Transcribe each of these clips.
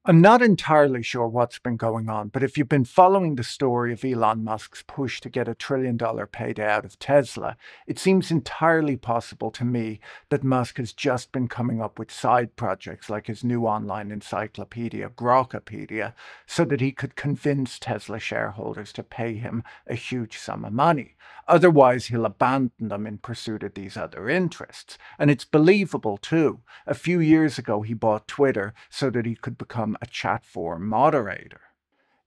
I'm not entirely sure what's been going on, but if you've been following the story of Elon Musk's push to get $1 trillion payday out of Tesla, it seems entirely possible to me that Musk has just been coming up with side projects like his new online encyclopedia, Grokipedia, so that he could convince Tesla shareholders to pay him a huge sum of money. Otherwise, he'll abandon them in pursuit of these other interests. And it's believable too. A few years ago, he bought Twitter so that he could become a chat forum moderator.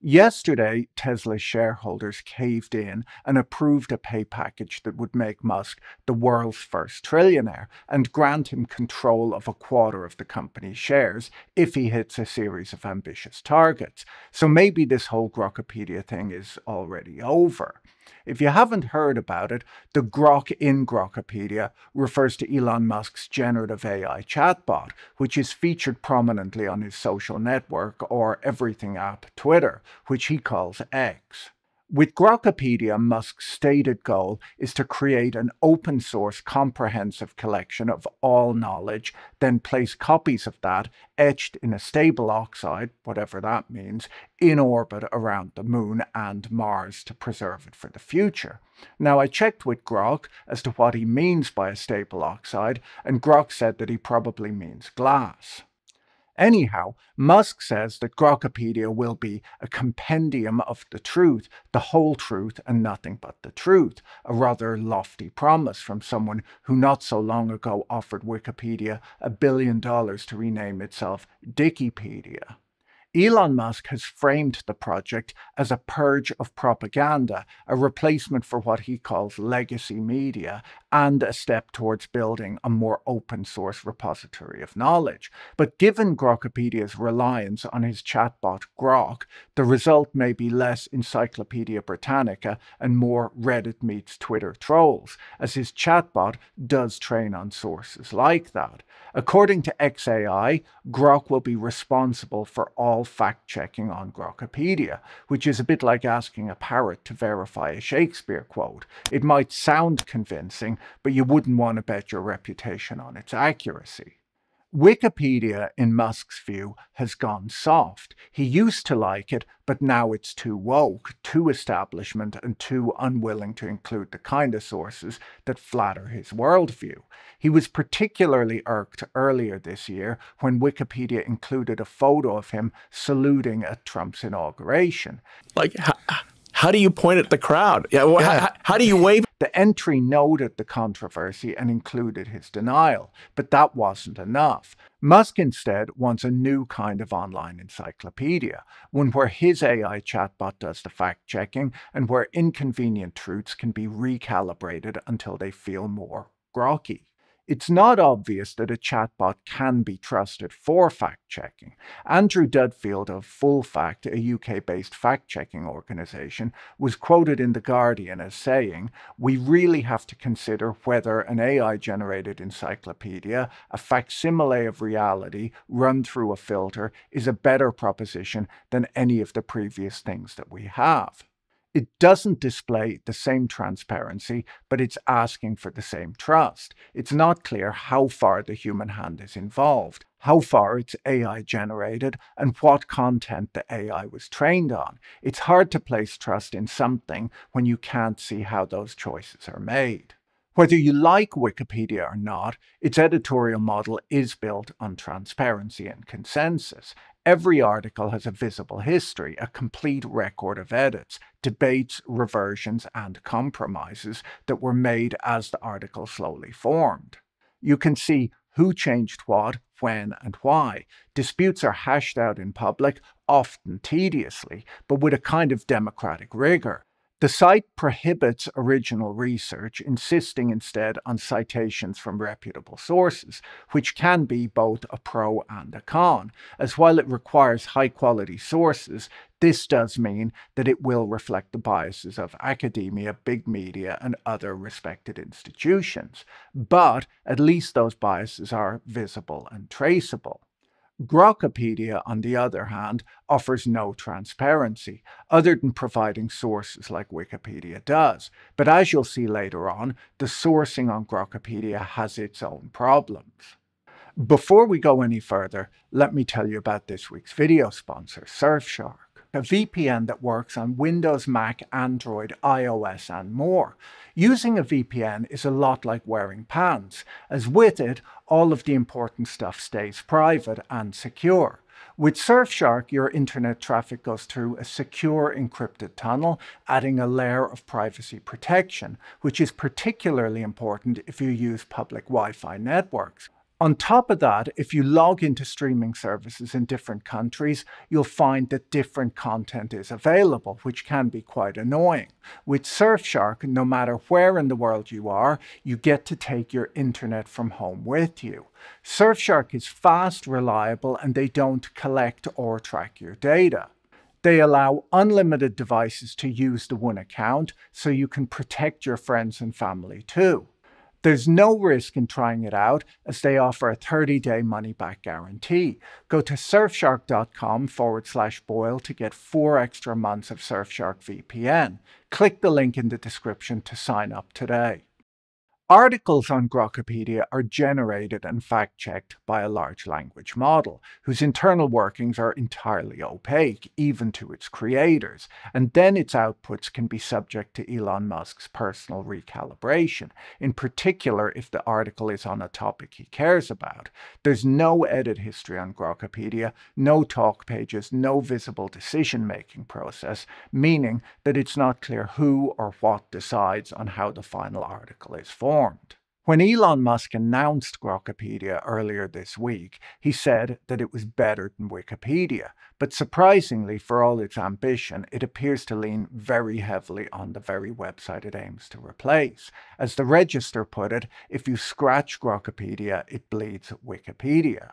Yesterday, Tesla's shareholders caved in and approved a pay package that would make Musk the world's first trillionaire and grant him control of a quarter of the company's shares if he hits a series of ambitious targets. So maybe this whole Grokipedia thing is already over. If you haven't heard about it, the Grok in Grokipedia refers to Elon Musk's generative AI chatbot, which is featured prominently on his social network or everything app Twitter, which he calls X. With Grokipedia, Musk's stated goal is to create an open-source comprehensive collection of all knowledge, then place copies of that, etched in a stable oxide, whatever that means, in orbit around the Moon and Mars to preserve it for the future. Now, I checked with Grok as to what he means by a stable oxide, and Grok said that he probably means glass. Anyhow, Musk says that Grokipedia will be a compendium of the truth, the whole truth and nothing but the truth, a rather lofty promise from someone who not so long ago offered Wikipedia $1 billion to rename itself Dickipedia. Elon Musk has framed the project as a purge of propaganda, a replacement for what he calls legacy media, and a step towards building a more open-source repository of knowledge. But given Grokipedia's reliance on his chatbot Grok, the result may be less Encyclopedia Britannica and more Reddit meets Twitter trolls, as his chatbot does train on sources like that. According to XAI, Grok will be responsible for all fact-checking on Grokipedia, which is a bit like asking a parrot to verify a Shakespeare quote. It might sound convincing, but you wouldn't want to bet your reputation on its accuracy. Wikipedia, in Musk's view, has gone soft. He used to like it, but now it's too woke, too establishment, and too unwilling to include the kind of sources that flatter his worldview. He was particularly irked earlier this year when Wikipedia included a photo of him saluting at Trump's inauguration. Like, how do you point at the crowd? How do you wave? The entry noted the controversy and included his denial, but that wasn't enough. Musk instead wants a new kind of online encyclopedia, one where his AI chatbot does the fact-checking and where inconvenient truths can be recalibrated until they feel more grokky. It's not obvious that a chatbot can be trusted for fact-checking. Andrew Dudfield of Full Fact, a UK-based fact-checking organisation, was quoted in The Guardian as saying, "We really have to consider whether an AI-generated encyclopedia, a facsimile of reality run through a filter, is a better proposition than any of the previous things that we have." It doesn't display the same transparency, but it's asking for the same trust. It's not clear how far the human hand is involved, how far it's AI generated, and what content the AI was trained on. It's hard to place trust in something when you can't see how those choices are made. Whether you like Wikipedia or not, its editorial model is built on transparency and consensus. Every article has a visible history, a complete record of edits, debates, reversions, and compromises that were made as the article slowly formed. You can see who changed what, when, and why. Disputes are hashed out in public, often tediously, but with a kind of democratic rigor. The site prohibits original research, insisting instead on citations from reputable sources, which can be both a pro and a con, as while it requires high-quality sources, this does mean that it will reflect the biases of academia, big media, and other respected institutions. But at least those biases are visible and traceable. Grokipedia, on the other hand, offers no transparency, other than providing sources like Wikipedia does. But as you'll see later on, the sourcing on Grokipedia has its own problems. Before we go any further, let me tell you about this week's video sponsor, Surfshark, a VPN that works on Windows, Mac, Android, iOS, and more. Using a VPN is a lot like wearing pants, as with it, all of the important stuff stays private and secure. With Surfshark, your internet traffic goes through a secure encrypted tunnel, adding a layer of privacy protection, which is particularly important if you use public Wi-Fi networks. On top of that, if you log into streaming services in different countries, you'll find that different content is available, which can be quite annoying. With Surfshark, no matter where in the world you are, you get to take your internet from home with you. Surfshark is fast, reliable, and they don't collect or track your data. They allow unlimited devices to use the one account, so you can protect your friends and family too. There's no risk in trying it out, as they offer a 30-day money-back guarantee. Go to surfshark.com/Boyle to get 4 extra months of Surfshark VPN. Click the link in the description to sign up today. Articles on Grokipedia are generated and fact-checked by a large language model, whose internal workings are entirely opaque, even to its creators, and then its outputs can be subject to Elon Musk's personal recalibration, in particular if the article is on a topic he cares about. There's no edit history on Grokipedia, no talk pages, no visible decision-making process, meaning that it's not clear who or what decides on how the final article is formed. When Elon Musk announced Grokipedia earlier this week, he said that it was better than Wikipedia, but surprisingly, for all its ambition, it appears to lean very heavily on the very website it aims to replace. As the Register put it, if you scratch Grokipedia, it bleeds Wikipedia.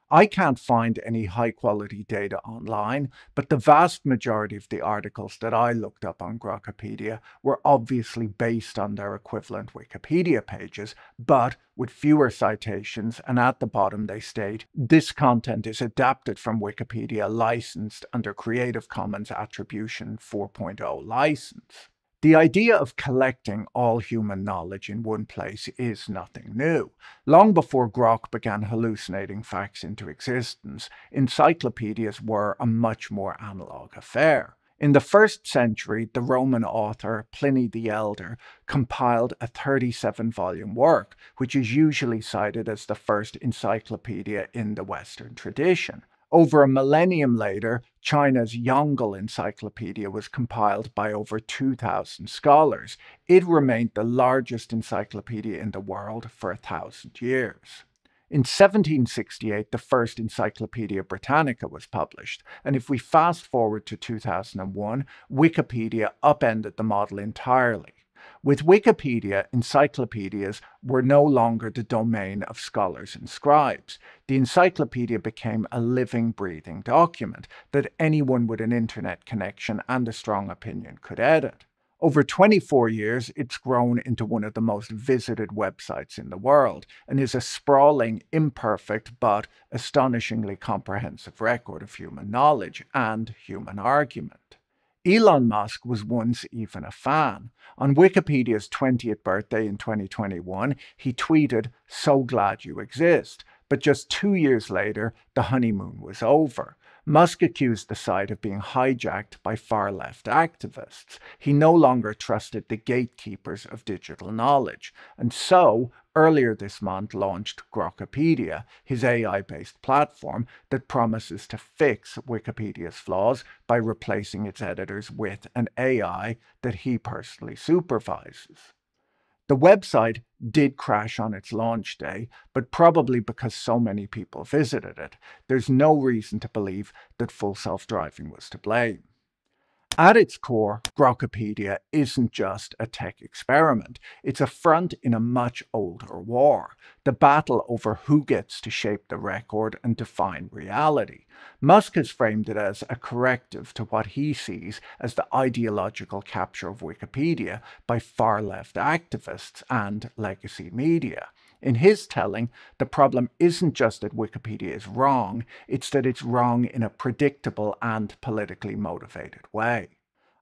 I can't find any high-quality data online, but the vast majority of the articles that I looked up on Grokipedia were obviously based on their equivalent Wikipedia pages, but with fewer citations, and at the bottom they state, "This content is adapted from Wikipedia licensed under Creative Commons Attribution 4.0 license." The idea of collecting all human knowledge in one place is nothing new. Long before Grok began hallucinating facts into existence, encyclopedias were a much more analog affair. In the 1st century, the Roman author Pliny the Elder compiled a 37-volume work, which is usually cited as the first encyclopedia in the Western tradition. Over a millennium later, China's Yongle Encyclopedia was compiled by over 2,000 scholars. It remained the largest encyclopedia in the world for 1,000 years. In 1768, the first Encyclopedia Britannica was published, and if we fast forward to 2001, Wikipedia upended the model entirely. With Wikipedia, encyclopedias were no longer the domain of scholars and scribes. The encyclopedia became a living, breathing document that anyone with an internet connection and a strong opinion could edit. Over 24 years, it's grown into one of the most visited websites in the world, and is a sprawling, imperfect, but astonishingly comprehensive record of human knowledge and human argument. Elon Musk was once even a fan. On Wikipedia's 20th birthday in 2021, he tweeted, "So glad you exist." But just 2 years later, the honeymoon was over. Musk accused the site of being hijacked by far-left activists. He no longer trusted the gatekeepers of digital knowledge, and so, earlier this month launched Grokipedia, his AI-based platform that promises to fix Wikipedia's flaws by replacing its editors with an AI that he personally supervises. The website did crash on its launch day, but probably because so many people visited it. There's no reason to believe that full self-driving was to blame. At its core, Grokipedia isn't just a tech experiment. It's a front in a much older war, the battle over who gets to shape the record and define reality. Musk has framed it as a corrective to what he sees as the ideological capture of Wikipedia by far-left activists and legacy media. In his telling, the problem isn't just that Wikipedia is wrong, it's that it's wrong in a predictable and politically motivated way.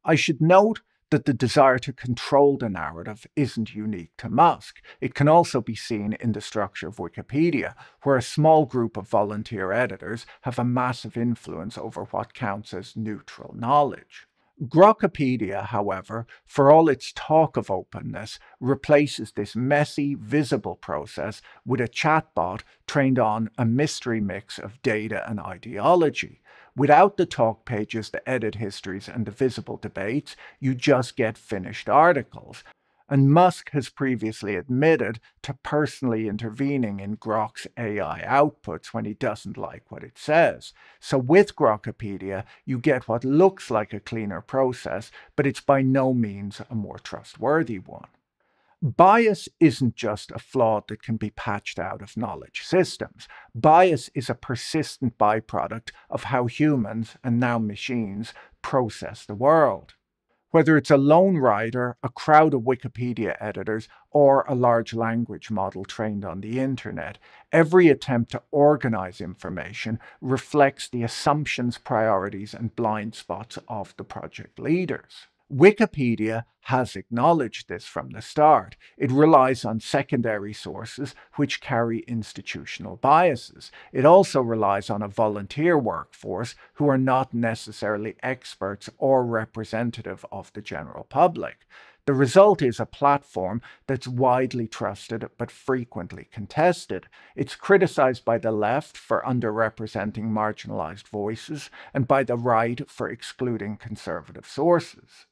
I should note that the desire to control the narrative isn't unique to Musk. It can also be seen in the structure of Wikipedia, where a small group of volunteer editors have a massive influence over what counts as neutral knowledge. Grokipedia, however, for all its talk of openness, replaces this messy, visible process with a chatbot trained on a mystery mix of data and ideology. Without the talk pages, the edit histories, and the visible debates, you just get finished articles. And Musk has previously admitted to personally intervening in Grok's AI outputs when he doesn't like what it says. So with Grokipedia, you get what looks like a cleaner process, but it's by no means a more trustworthy one. Bias isn't just a flaw that can be patched out of knowledge systems. Bias is a persistent byproduct of how humans, and now machines, process the world. Whether it's a lone writer, a crowd of Wikipedia editors, or a large language model trained on the internet, every attempt to organize information reflects the assumptions, priorities, and blind spots of the project leaders. Wikipedia has acknowledged this from the start. It relies on secondary sources which carry institutional biases. It also relies on a volunteer workforce who are not necessarily experts or representative of the general public. The result is a platform that's widely trusted but frequently contested. It's criticized by the left for underrepresenting marginalized voices and by the right for excluding conservative sources.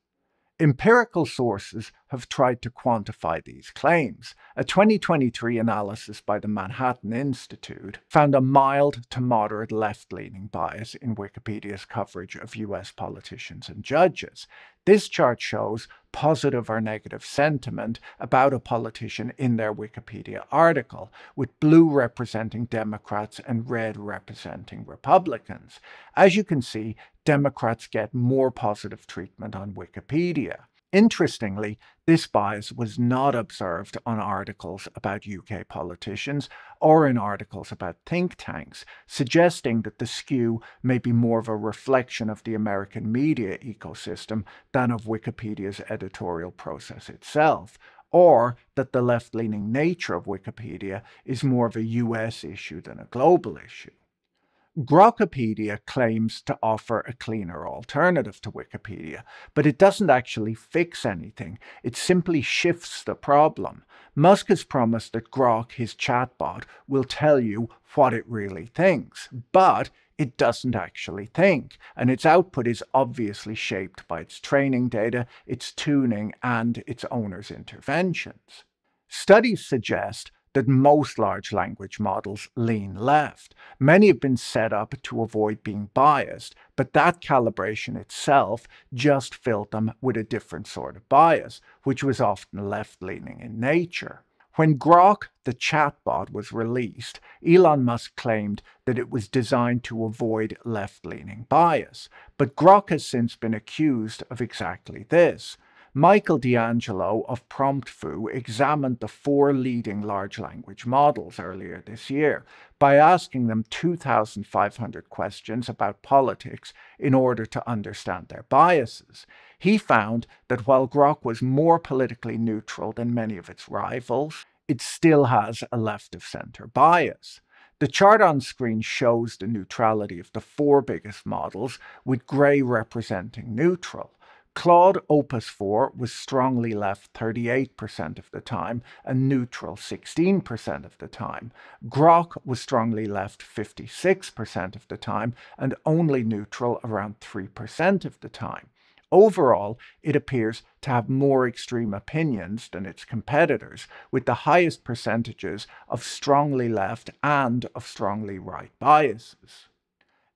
Empirical sources have tried to quantify these claims. A 2023 analysis by the Manhattan Institute found a mild to moderate left-leaning bias in Wikipedia's coverage of US politicians and judges. This chart shows positive or negative sentiment about a politician in their Wikipedia article, with blue representing Democrats and red representing Republicans. As you can see, Democrats get more positive treatment on Wikipedia. Interestingly, this bias was not observed on articles about UK politicians or in articles about think tanks, suggesting that the skew may be more of a reflection of the American media ecosystem than of Wikipedia's editorial process itself, or that the left-leaning nature of Wikipedia is more of a US issue than a global issue. Grokipedia claims to offer a cleaner alternative to Wikipedia, but it doesn't actually fix anything. It simply shifts the problem. Musk has promised that Grok, his chatbot, will tell you what it really thinks, but it doesn't actually think, and its output is obviously shaped by its training data, its tuning, and its owner's interventions. Studies suggest that most large language models lean left. Many have been set up to avoid being biased, but that calibration itself just filled them with a different sort of bias, which was often left-leaning in nature. When Grok, the chatbot, was released, Elon Musk claimed that it was designed to avoid left-leaning bias, but Grok has since been accused of exactly this. Michael D'Angelo of PromptFu examined the 4 leading large language models earlier this year by asking them 2,500 questions about politics in order to understand their biases. He found that while Grok was more politically neutral than many of its rivals, it still has a left-of-center bias. The chart on screen shows the neutrality of the 4 biggest models, with grey representing neutral. Claude Opus 4 was strongly left 38% of the time and neutral 16% of the time. Grok was strongly left 56% of the time and only neutral around 3% of the time. Overall, it appears to have more extreme opinions than its competitors, with the highest percentages of strongly left and of strongly right biases.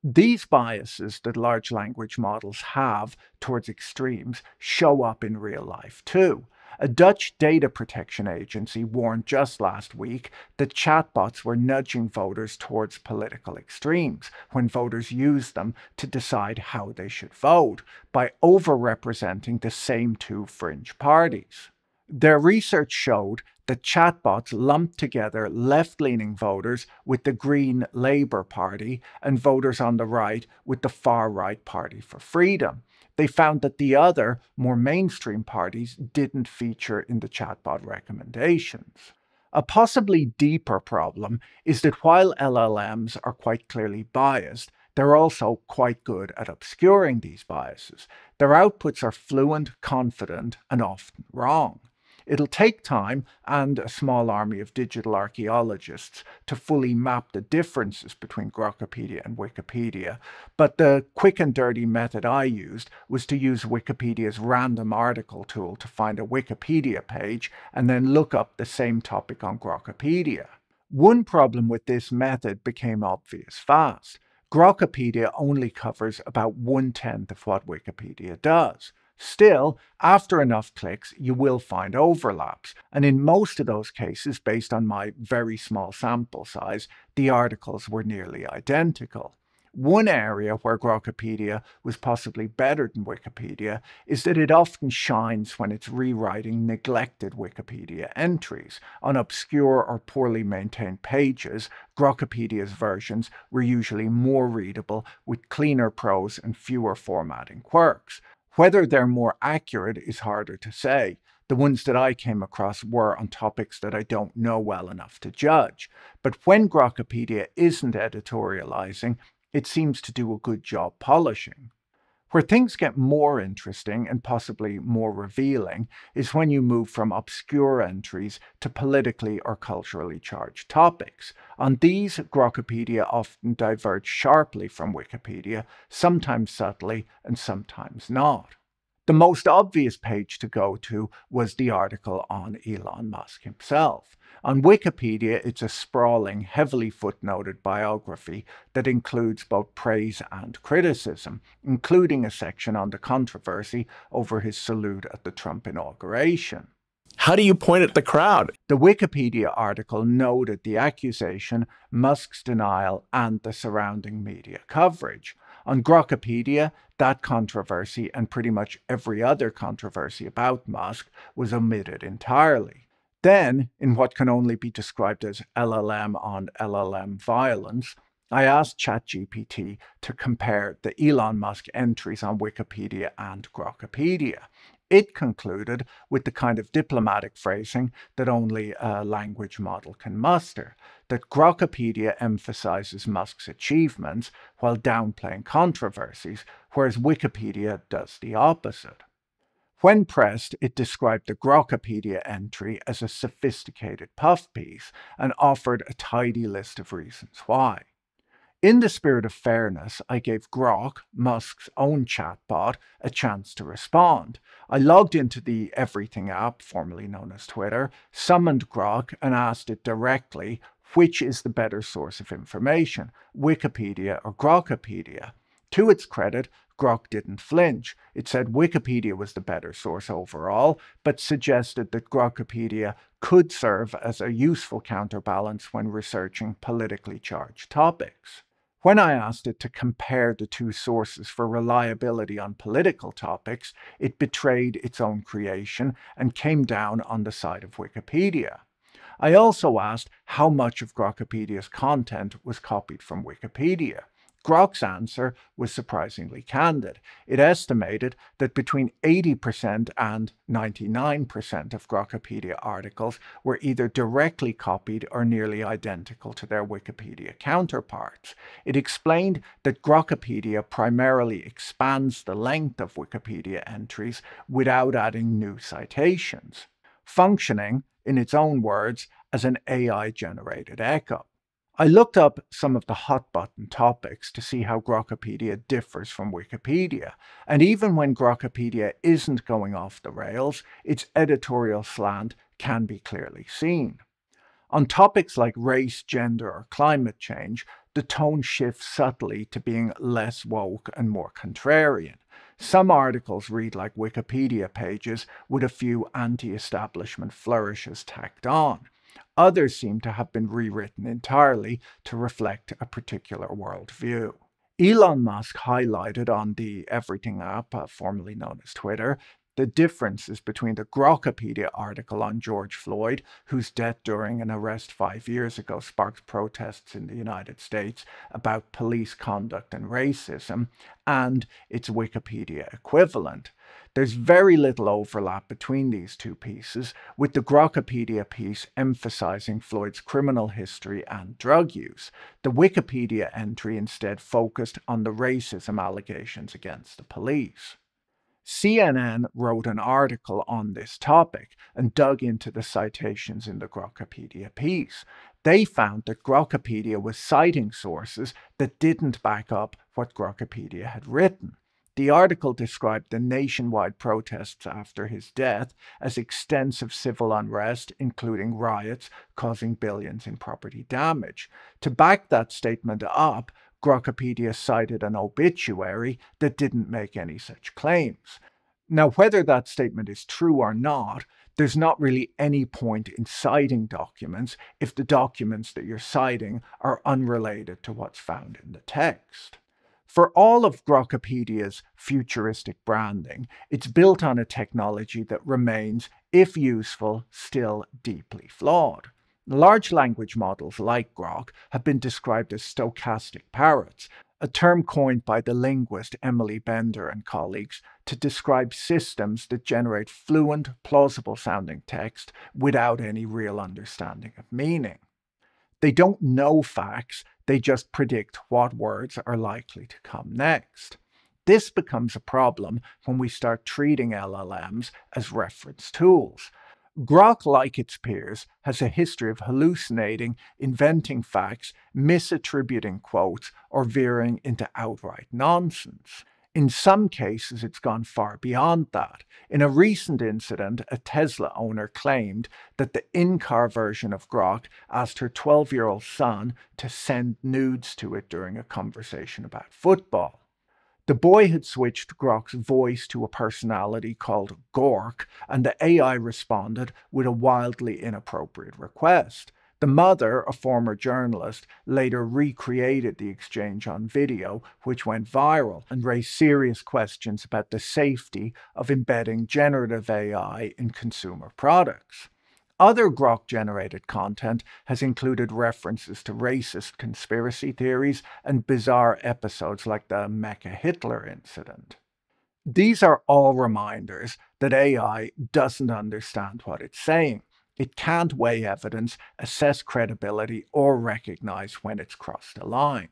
These biases that large language models have towards extremes show up in real life too. A Dutch data protection agency warned just last week that chatbots were nudging voters towards political extremes when voters used them to decide how they should vote by overrepresenting the same 2 fringe parties. Their research showed that chatbots lumped together left-leaning voters with the Green Labour Party and voters on the right with the far-right Party for Freedom. They found that the other, more mainstream parties didn't feature in the chatbot recommendations. A possibly deeper problem is that while LLMs are quite clearly biased, they're also quite good at obscuring these biases. Their outputs are fluent, confident, and often wrong. It'll take time and a small army of digital archaeologists to fully map the differences between Grokipedia and Wikipedia, but the quick and dirty method I used was to use Wikipedia's random article tool to find a Wikipedia page and then look up the same topic on Grokipedia. One problem with this method became obvious fast. Grokipedia only covers about 1/10 of what Wikipedia does. Still, after enough clicks, you will find overlaps, and in most of those cases, based on my very small sample size, the articles were nearly identical. One area where Grokipedia was possibly better than Wikipedia is that it often shines when it's rewriting neglected Wikipedia entries. On obscure or poorly maintained pages, Grokipedia's versions were usually more readable with cleaner prose and fewer formatting quirks. Whether they're more accurate is harder to say. The ones that I came across were on topics that I don't know well enough to judge. But when Grokipedia isn't editorializing, it seems to do a good job polishing. Where things get more interesting and possibly more revealing is when you move from obscure entries to politically or culturally charged topics. On these, Grokipedia often diverges sharply from Wikipedia, sometimes subtly and sometimes not. The most obvious page to go to was the article on Elon Musk himself. On Wikipedia, it's a sprawling, heavily footnoted biography that includes both praise and criticism, including a section on the controversy over his salute at the Trump inauguration. How do you point at the crowd? The Wikipedia article noted the accusation, Musk's denial, and the surrounding media coverage. On Grokipedia, that controversy and pretty much every other controversy about Musk was omitted entirely. Then, in what can only be described as LLM on LLM violence, I asked ChatGPT to compare the Elon Musk entries on Wikipedia and Grokipedia. It concluded with the kind of diplomatic phrasing that only a language model can muster, that Grokipedia emphasizes Musk's achievements while downplaying controversies, whereas Wikipedia does the opposite. When pressed, it described the Grokipedia entry as a sophisticated puff piece and offered a tidy list of reasons why. In the spirit of fairness, I gave Grok, Musk's own chatbot, a chance to respond. I logged into the Everything app, formerly known as Twitter, summoned Grok and asked it directly which is the better source of information, Wikipedia or Grokipedia. To its credit, Grok didn't flinch. It said Wikipedia was the better source overall, but suggested that Grokipedia could serve as a useful counterbalance when researching politically charged topics. When I asked it to compare the two sources for reliability on political topics, it betrayed its own creation and came down on the side of Wikipedia. I also asked how much of Grokipedia's content was copied from Wikipedia. Grok's answer was surprisingly candid. It estimated that between 80% and 99% of Grokipedia articles were either directly copied or nearly identical to their Wikipedia counterparts. It explained that Grokipedia primarily expands the length of Wikipedia entries without adding new citations, functioning, in its own words, as an AI-generated echo. I looked up some of the hot-button topics to see how Grokipedia differs from Wikipedia, and even when Grokipedia isn't going off the rails, its editorial slant can be clearly seen. On topics like race, gender, or climate change, the tone shifts subtly to being less woke and more contrarian. Some articles read like Wikipedia pages with a few anti-establishment flourishes tacked on. Others seem to have been rewritten entirely to reflect a particular worldview. Elon Musk highlighted on the Everything app, formerly known as Twitter, The differences between the Grokipedia article on George Floyd, whose death during an arrest 5 years ago sparked protests in the United States about police conduct and racism, and its Wikipedia equivalent. There's very little overlap between these two pieces, with the Grokipedia piece emphasizing Floyd's criminal history and drug use. The Wikipedia entry instead focused on the racism allegations against the police. CNN wrote an article on this topic and dug into the citations in the Grokipedia piece. They found that Grokipedia was citing sources that didn't back up what Grokipedia had written. The article described the nationwide protests after his death as extensive civil unrest, including riots causing billions in property damage. To back that statement up, Grokipedia cited an obituary that didn't make any such claims. Now, whether that statement is true or not, there's not really any point in citing documents if the documents that you're citing are unrelated to what's found in the text. For all of Grokipedia's futuristic branding, it's built on a technology that remains, if useful, still deeply flawed. Large language models like Grok have been described as stochastic parrots, a term coined by the linguist Emily Bender and colleagues to describe systems that generate fluent, plausible-sounding text without any real understanding of meaning. They don't know facts, they just predict what words are likely to come next. This becomes a problem when we start treating LLMs as reference tools. Grok, like its peers, has a history of hallucinating, inventing facts, misattributing quotes, or veering into outright nonsense. In some cases, it's gone far beyond that. In a recent incident, a Tesla owner claimed that the in-car version of Grok asked her 12-year-old son to send nudes to it during a conversation about football. The boy had switched Grok's voice to a personality called Gork, and the AI responded with a wildly inappropriate request. The mother, a former journalist, later recreated the exchange on video, which went viral and raised serious questions about the safety of embedding generative AI in consumer products. Other Grok-generated content has included references to racist conspiracy theories and bizarre episodes like the Mecha Hitler incident. These are all reminders that AI doesn't understand what it's saying. It can't weigh evidence, assess credibility, or recognize when it's crossed a line.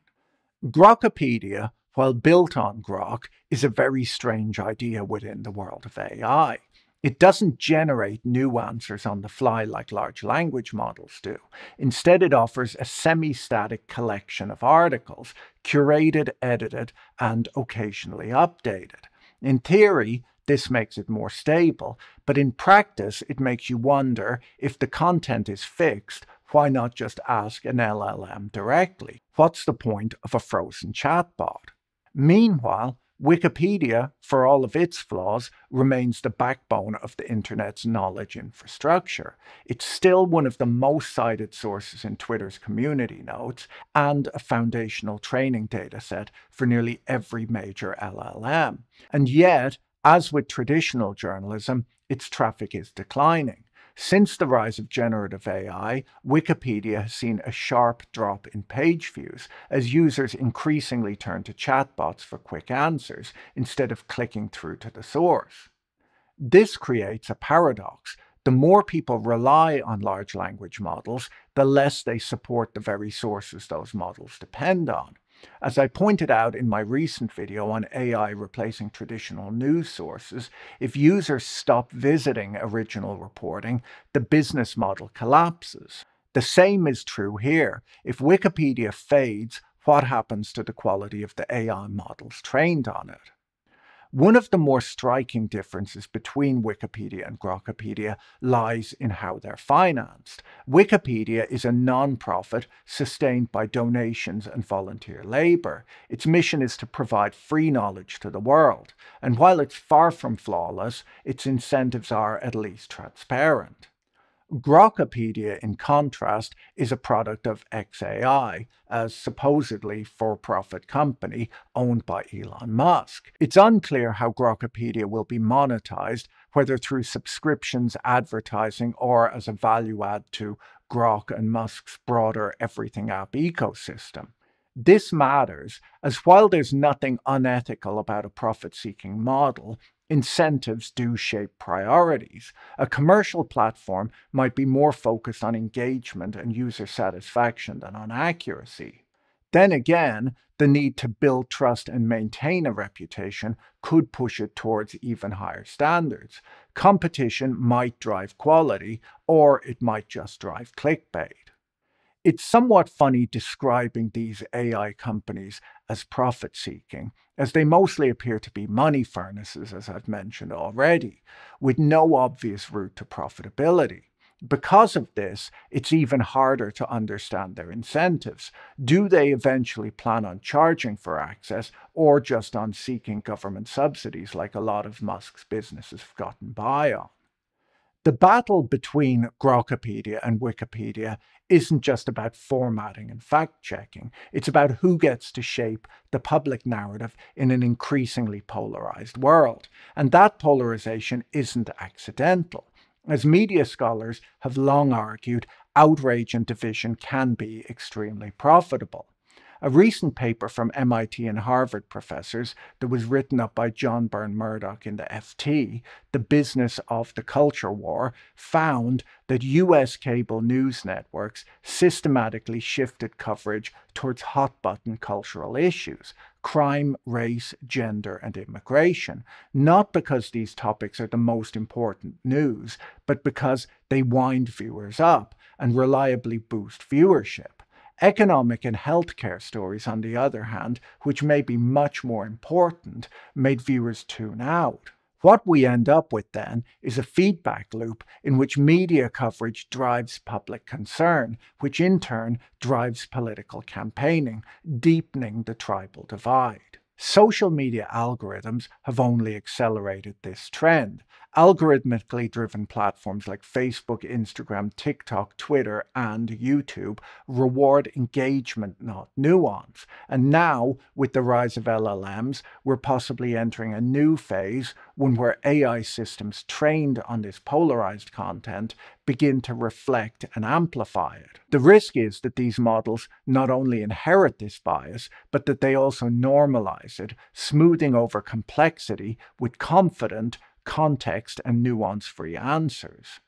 Grokipedia, while built on Grok, is a very strange idea within the world of AI. It doesn't generate new answers on the fly like large language models do. Instead, it offers a semi-static collection of articles, curated, edited, and occasionally updated. In theory, this makes it more stable, but in practice, it makes you wonder if the content is fixed, why not just ask an LLM directly? What's the point of a frozen chatbot? Meanwhile, Wikipedia, for all of its flaws, remains the backbone of the internet's knowledge infrastructure. It's still one of the most cited sources in Twitter's community notes and a foundational training dataset for nearly every major LLM. And yet, as with traditional journalism, its traffic is declining. Since the rise of generative AI, Wikipedia has seen a sharp drop in page views as users increasingly turn to chatbots for quick answers instead of clicking through to the source. This creates a paradox. The more people rely on large language models, the less they support the very sources those models depend on. As I pointed out in my recent video on AI replacing traditional news sources, if users stop visiting original reporting, the business model collapses. The same is true here. If Wikipedia fades, what happens to the quality of the AI models trained on it? One of the more striking differences between Wikipedia and Grokipedia lies in how they're financed. Wikipedia is a non-profit sustained by donations and volunteer labor. Its mission is to provide free knowledge to the world, and while it's far from flawless, its incentives are at least transparent. Grokipedia, in contrast, is a product of XAI, a supposedly for-profit company owned by Elon Musk. It's unclear how Grokipedia will be monetized, whether through subscriptions, advertising, or as a value add to Grok and Musk's broader everything app ecosystem. This matters, as while there's nothing unethical about a profit-seeking model, incentives do shape priorities. A commercial platform might be more focused on engagement and user satisfaction than on accuracy. Then again, the need to build trust and maintain a reputation could push it towards even higher standards. Competition might drive quality, or it might just drive clickbait. It's somewhat funny describing these AI companies as profit-seeking, as they mostly appear to be money furnaces, as I've mentioned already, with no obvious route to profitability. Because of this, it's even harder to understand their incentives. Do they eventually plan on charging for access, or just on seeking government subsidies like a lot of Musk's businesses have gotten by on? The battle between Grokipedia and Wikipedia isn't just about formatting and fact-checking. It's about who gets to shape the public narrative in an increasingly polarized world. And that polarization isn't accidental. As media scholars have long argued, outrage and division can be extremely profitable. A recent paper from MIT and Harvard professors that was written up by John Byrne Murdoch in the FT, The Business of the Culture War, found that US cable news networks systematically shifted coverage towards hot-button cultural issues: crime, race, gender, and immigration, not because these topics are the most important news, but because they wind viewers up and reliably boost viewership. Economic and healthcare stories, on the other hand, which may be much more important, made viewers tune out. What we end up with then is a feedback loop in which media coverage drives public concern, which in turn drives political campaigning, deepening the tribal divide. Social media algorithms have only accelerated this trend. Algorithmically driven platforms like Facebook, Instagram, TikTok, Twitter, and YouTube reward engagement, not nuance. And now, with the rise of LLMs, we're possibly entering a new phase, one where AI systems trained on this polarized content begin to reflect and amplify it. The risk is that these models not only inherit this bias, but that they also normalize it, smoothing over complexity with confident, context and nuance-free answers.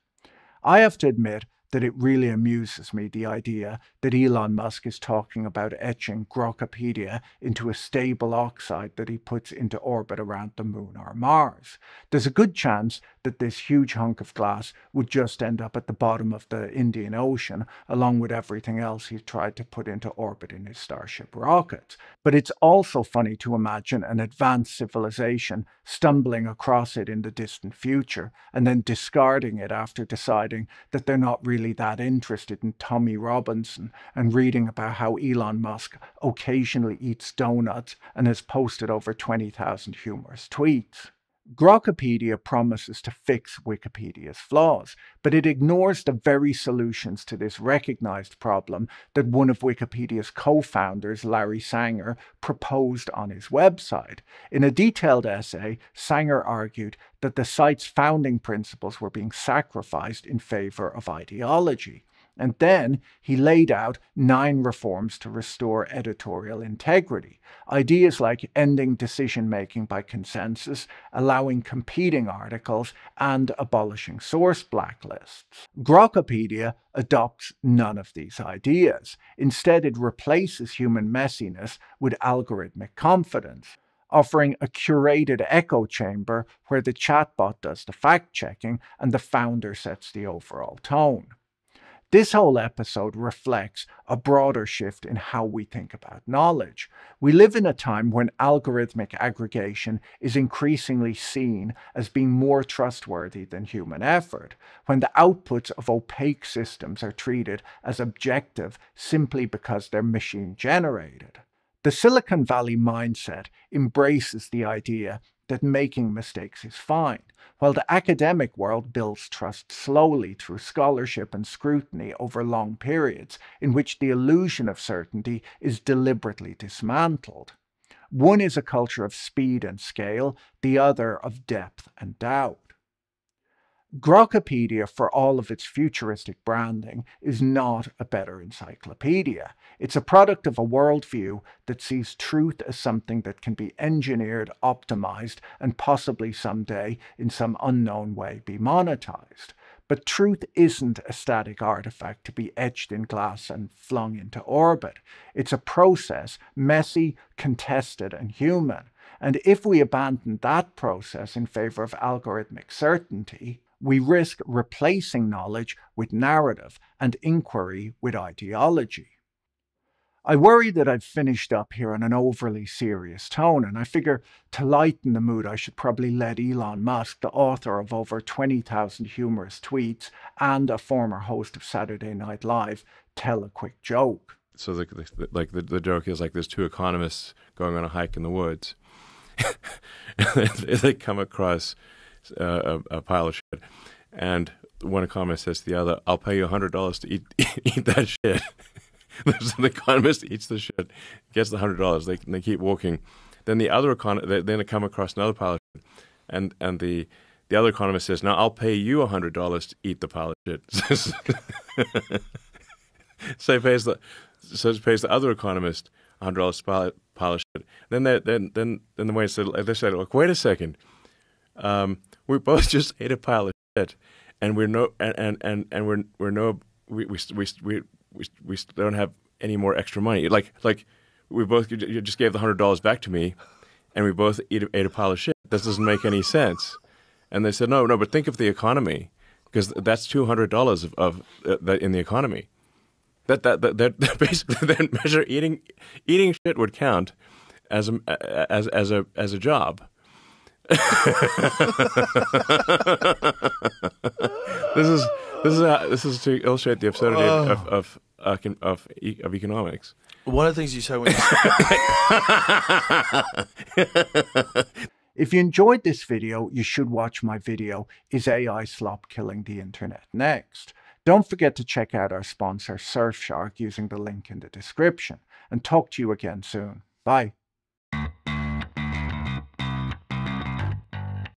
I have to admit that it really amuses me, the idea that Elon Musk is talking about etching Grokipedia into a stable oxide that he puts into orbit around the moon or Mars. There's a good chance that this huge hunk of glass would just end up at the bottom of the Indian Ocean, along with everything else he's tried to put into orbit in his Starship rockets. But it's also funny to imagine an advanced civilization stumbling across it in the distant future, and then discarding it after deciding that they're not really that interested in Tommy Robinson and reading about how Elon Musk occasionally eats donuts and has posted over 20,000 humorous tweets. Grokipedia promises to fix Wikipedia's flaws, but it ignores the very solutions to this recognized problem that one of Wikipedia's co-founders, Larry Sanger, proposed on his website. In a detailed essay, Sanger argued that the site's founding principles were being sacrificed in favor of ideology. And then he laid out 9 reforms to restore editorial integrity. Ideas like ending decision-making by consensus, allowing competing articles, and abolishing source blacklists. Grokipedia adopts none of these ideas. Instead, it replaces human messiness with algorithmic confidence, offering a curated echo chamber where the chatbot does the fact-checking and the founder sets the overall tone. This whole episode reflects a broader shift in how we think about knowledge. We live in a time when algorithmic aggregation is increasingly seen as being more trustworthy than human effort, when the outputs of opaque systems are treated as objective simply because they're machine-generated. The Silicon Valley mindset embraces the idea that making mistakes is fine, while the academic world builds trust slowly through scholarship and scrutiny over long periods, in which the illusion of certainty is deliberately dismantled. One is a culture of speed and scale, the other of depth and doubt. Grokipedia, for all of its futuristic branding, is not a better encyclopedia. It's a product of a worldview that sees truth as something that can be engineered, optimized, and possibly someday, in some unknown way, be monetized. But truth isn't a static artifact to be etched in glass and flung into orbit. It's a process, messy, contested, and human. And if we abandon that process in favor of algorithmic certainty, we risk replacing knowledge with narrative and inquiry with ideology. I worry that I've finished up here on an overly serious tone, and I figure to lighten the mood I should probably let Elon Musk, the author of over 20,000 humorous tweets and a former host of Saturday Night Live, tell a quick joke. So the joke is like there's two economists going on a hike in the woods. They come across a pile of shit, and one economist says to the other, "I'll pay you $100 to eat that shit." So the economist eats the shit, gets the $100. They keep walking. Then the other then they come across another pile of shit, and the other economist says, "Now I'll pay you $100 to eat the pile of shit." So he pays the other economist $100 to pile of shit. Then the way they said, "Look, wait a second. We both just ate a pile of shit, and we don't have any more extra money. Like we both, you just gave the $100 back to me, and we both ate a pile of shit. This doesn't make any sense." And they said, "No, but think of the economy, because that's $200 of that in the economy. That basically that measure eating shit would count as a job." This is to illustrate the absurdity of economics. One of the things you said when If you enjoyed this video, you should watch my video, Is AI Slop Killing the Internet, next. Don't forget to check out our sponsor Surfshark using the link in the description, and talk to you again soon. Bye.